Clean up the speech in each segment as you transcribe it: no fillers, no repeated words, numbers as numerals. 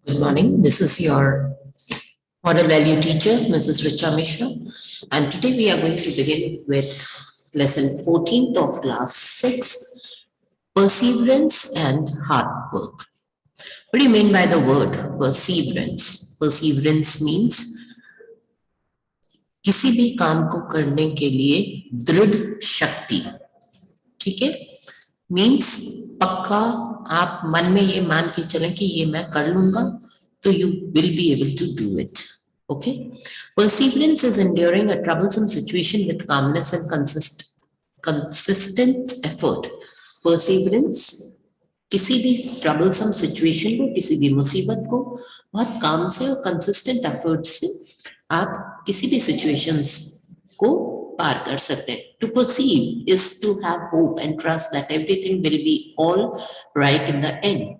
Good morning. This is your model value teacher, Mrs. Richa Mishra. And today we are going to begin with lesson 14th of class 6, perseverance and hard work. What do you mean by the word perseverance? Perseverance means किसी भी काम को करने के लिए दृढ़ शक्ति, ठीक है? मीन्स पक्का आप मन में ये मान के चलें कि ये मैं कर लूंगा, तो you will be able to do it. Okay? Perseverance is enduring a troublesome situation with calmness and consistent effort. Perseverance किसी भी troublesome situation को, किसी भी मुसीबत को बहुत काम से और consistent effort से आप किसी भी situations को पार कर सकते हैं. To perceive is to have hope and trust that everything will be all right in the end.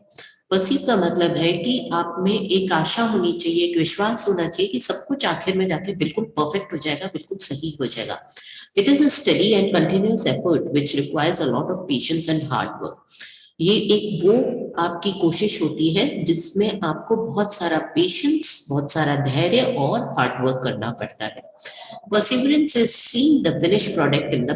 Perceive का मतलब है कि आप में एक आशा होनी चाहिए, एक विश्वास होना चाहिए कि सब कुछ आखिर में जाके बिल्कुल परफेक्ट हो जाएगा, बिल्कुल सही हो जाएगा. It is a steady and continuous effort which requires a lot of patience and hard work. ये एक वो आपकी कोशिश होती है जिसमें आपको बहुत सारा पेशेंस, बहुत सारा धैर्य और हार्ड वर्क करना पड़ता है. Perseverance is seeing the finished product in the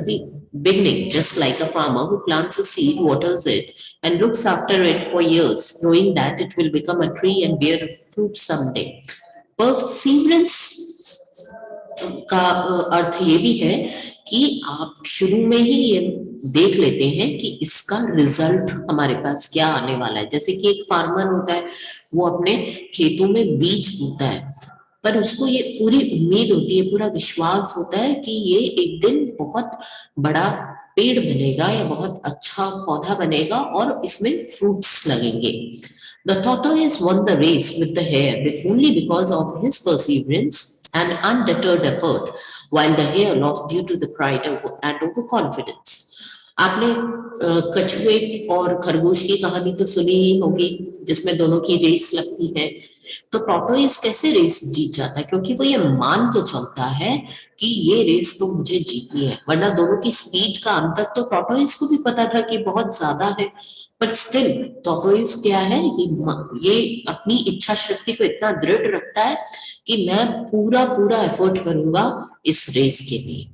beginning, just like a farmer who plants a seed, waters it, and looks after it for years, knowing that it will become a tree and bear fruit someday. Perseverance का अर्थ ये भी है कि आप शुरू में ही ये देख लेते हैं कि इसका रिजल्ट हमारे पास क्या आने वाला है. जैसे कि एक फार्मर होता है, वो अपने खेतों में बीज बोता है, पर उसको ये पूरी उम्मीद होती है, पूरा विश्वास होता है कि ये एक दिन बहुत बड़ा पेड़ बनेगा या बहुत अच्छा पौधा बनेगा और इसमें फ्रूट्स लगेंगे. The tortoise won the race with the hare only because of his perseverance and undeterred effort, while the hare lost due to the pride and overconfidence. आपने कछुए और खरगोश की कहानी तो सुनी ही होगी, जिसमें दोनों की रेस लगती है. तो टॉर्टोइस कैसे रेस जीत जाता है? क्योंकि वो ये मान के चलता है कि ये रेस तो मुझे जीतनी है, वरना दोनों की स्पीड का अंतर तो टॉर्टोइस को भी पता था कि बहुत ज्यादा है, पर स्टिल टॉर्टोइस क्या है, ये अपनी इच्छा शक्ति को इतना दृढ़ रखता है कि मैं पूरा पूरा एफर्ट करूंगा इस रेस के लिए.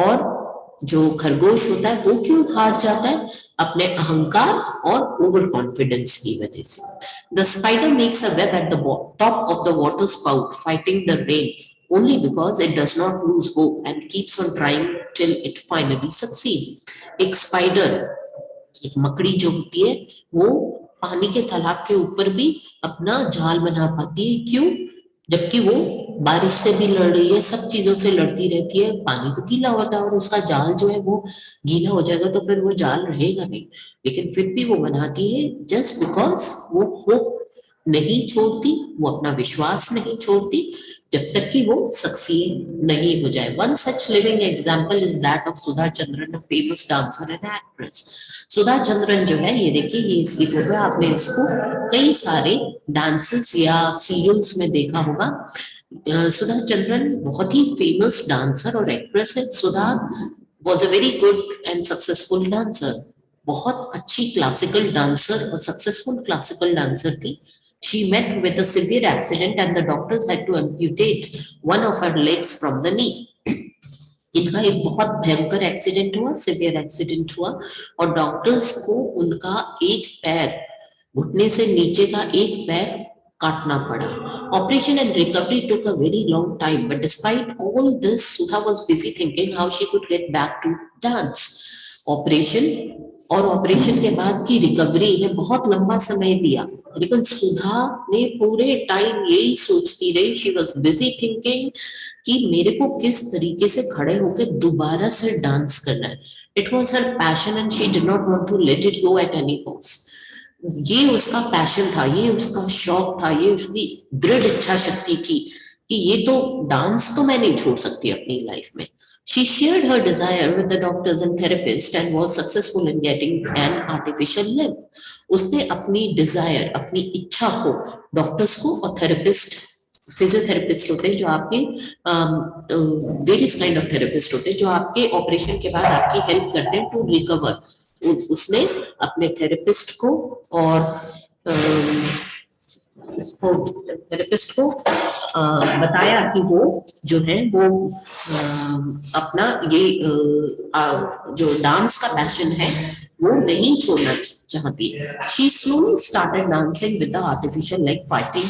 और जो खरगोश होता है वो क्यों हार जाता है? अपने अहंकार और ओवर कॉन्फिडेंस की वजह से. The spider makes a web at the top of the water spout, fighting the rain, only because it does not lose hope and keeps on trying till it finally succeeds. एक spider, एक मकड़ी जो होती है, वो पानी के तालाब के ऊपर भी अपना जाल बना पाती है. क्यों? जबकि वो बारिश से भी लड़ रही है, सब चीजों से लड़ती रहती है, पानी तो गीला होता है और उसका जाल जो है वो गीला हो जाएगा तो फिर वो जाल रहेगा नहीं, लेकिन फिर भी वो बनाती है जस्ट बिकॉज वो होप नहीं छोड़ती, वो अपना विश्वास नहीं छोड़ती जब तक कि वो सक्सीड नहीं हो जाए. One such living example is that of Sudha Chandran, a famous dancer and actress. Sudha Chandran जो है, ये देखिए, ये इसकी फोटो है, आपने इसको कई सारे डांसेस या सीरियल्स में देखा होगा. सुधा चंद्रन बहुत ही फेमस डांसर और एक्ट्रेस है. Sudha was a very good and successful dancer, बहुत अच्छी क्लासिकल डांसर और सक्सेसफुल क्लासिकल डांसर थी. She met with a severe accident and the doctors had to amputate one of her legs from the knee. इनका एक बहुत भयंकर accident हुआ, severe accident हुआ, और डॉक्टर्स को उनका एक पैर, घुटने से नीचे का एक पैर काटना पड़ा. Operation and recovery took a very long time, but despite all this, Sudha was busy thinking how she could get back to dance. Operation के बाद की रिकवरी ने बहुत लंबा समय लिया, लेकिन सुधा ने पूरे टाइम यही सोचती रही, शी वॉज बिजी थिंकिंग कि मेरे को किस तरीके से खड़े होकर दोबारा से डांस करना है. It was her passion and she did not want to let it go at any cost. ये उसका पैशन था, ये उसका शौक था, ये उसकी दृढ़ इच्छा शक्ति थी कि ये तो डांस तो मैं नहीं छोड़ सकती अपनी लाइफ में. She shared her desire with the doctors and therapists and was successful in getting an artificial limb. उसने अपनी डिजायर, अपनी इच्छा को डॉक्टर्स को और थेरेपिस्ट, फिजियोथेरेपिस्ट होते हैं जो आपके वेरियस काइंड ऑफ थेरेपिस्ट होते हैं जो आपके ऑपरेशन के बाद आपकी हेल्प करते हैं टू रिकवर. उसने अपने थेरेपिस्ट को और थेरेपिस्ट को बताया कि वो जो है वो अपना ये जो डांस का पैशन है वो नहीं छोड़ना चाहती. She slowly started dancing with the artificial leg, fighting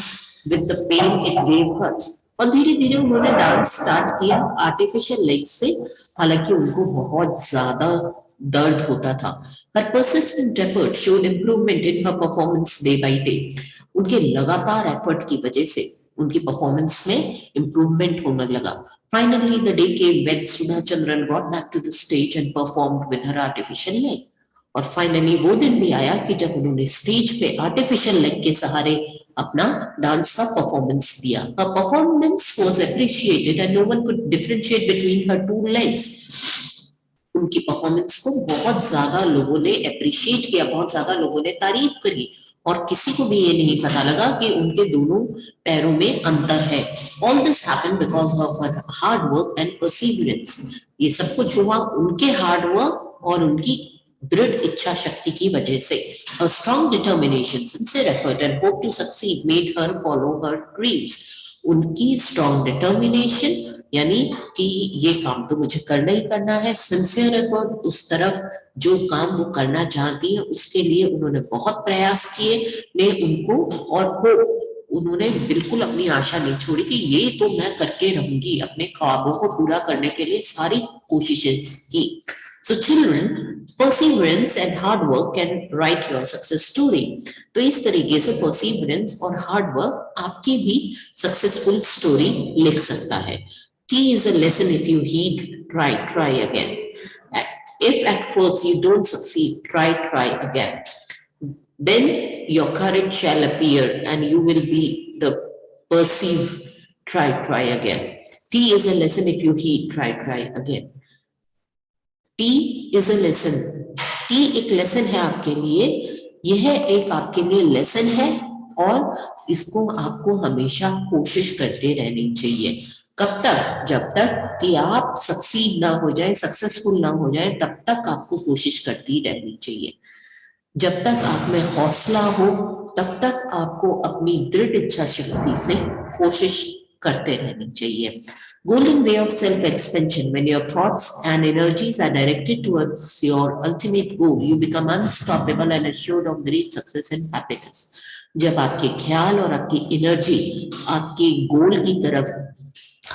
with the pain it gave her. और धीरे धीरे उन्होंने डांस स्टार्ट किया आर्टिफिशियल लेग से, हालांकि उनको बहुत ज्यादा दर्द होता था. Her persistent effort showed improvement in her performance day by day. उनके लगातार एफर्ट की वजह से उनकी परफॉर्मेंस में इम्प्रूवमेंट होने लगा. Finally, the day came when Sudha Chandran got back to the stage and performed with her artificial leg. और फाइनली वो दिन भी आया कि जब उन्होंने स्टेज पे आर्टिफिशियल लेग के सहारे अपना डांस का परफॉर्मेंस दिया. Her performance was appreciated and no one could differentiate between her two legs. उनकी परफॉर्मेंस को बहुत ज्यादा लोगों ने अप्रिशिएट किया, बहुत ज्यादा लोगों ने तारीफ करी और किसी को भी ये नहीं पता लगा कि उनके दोनों पैरों में अंतर है. All this happened because of her hard work and perseverance. ये सब कुछ हुआ उनके हार्ड वर्क और उनकी दृढ़ इच्छा शक्ति की वजह से. Her strong determination, sincere effort and hope to succeed made her follow her dreams. उनकी स्ट्रॉन्ग डिटर्मिनेशन यानी कि ये काम तो मुझे करना ही करना है, सिंसियर एफर्ट, उस तरफ जो काम वो करना चाहती है उसके लिए उन्होंने बहुत प्रयास किए ने उनको, और होप, उन्होंने बिल्कुल अपनी आशा नहीं छोड़ी कि ये तो मैं करके रहूंगी, अपने ख्वाबों को पूरा करने के लिए सारी कोशिशें की. So children, perseverance and hard work can write your success story. तो इस तरीके से perseverance और hard work आपकी भी successful story लिख सकता है. T is a lesson if you heed, try again. If at first you don't succeed, try again. Then your courage shall appear and you will be the perceive, try again. T is a lesson if you heed, try again. T is a lesson. T एक lesson है आपके लिए, यह एक आपके लिए lesson है और इसको आपको हमेशा कोशिश करते रहनी चाहिए. कब तक? जब तक कि आप सक्सीड ना हो जाए, सक्सेसफुल ना हो जाए, तब तक आपको कोशिश करती रहनी चाहिए. जब तक आप में हौसला हो तब तक आपको अपनी दृढ़ इच्छा शक्ति से कोशिश करते रहनी चाहिए. Golden way of self-expansion. When your thoughts and energies are directed towards your ultimate goal, you become unstoppable and assured of great success and happiness. जब आपके ख्याल और आपकी एनर्जी आपके गोल की तरफ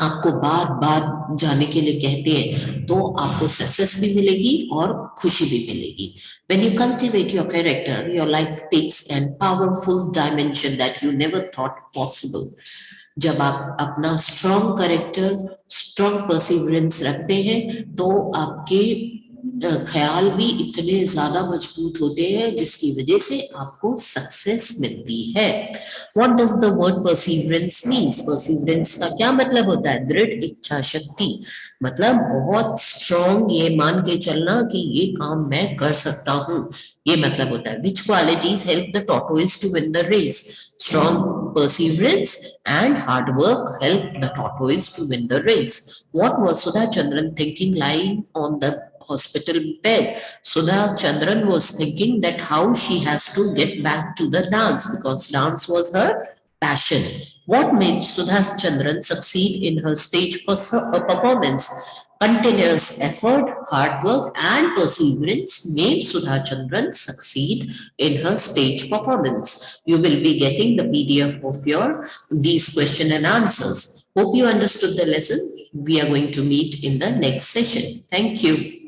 आपको बार बार जाने के लिए कहते हैं तो आपको सक्सेस भी मिलेगी और खुशी भी मिलेगी. When you cultivate your character, your life takes a powerful dimension that you never thought possible. जब आप अपना स्ट्रॉन्ग कैरेक्टर, स्ट्रॉन्ग परसिवरेंस रखते हैं तो आपके ख्याल भी इतने ज्यादा मजबूत होते हैं जिसकी वजह से आपको सक्सेस मिलती है. What does the word perseverance means? Perseverance का क्या मतलब होता है? दृढ़ इच्छा शक्ति, मतलब बहुत स्ट्रॉन्ग ये मान के चलना कि ये काम मैं कर सकता हूँ, ये मतलब होता है. Which qualities help the tortoise to win the race? Strong perseverance and hard work help the tortoise to win the race. What was Sudha Chandran thinking lying on the hospital bed? Sudha Chandran was thinking that how she has to get back to the dance because dance was her passion. What made Sudha Chandran succeed in her stage performance? Continuous effort, hard work and perseverance made Sudha Chandran succeed in her stage performance. You will be getting the PDF of these question and answers. Hope you understood the lesson. We are going to meet in the next session. Thank you.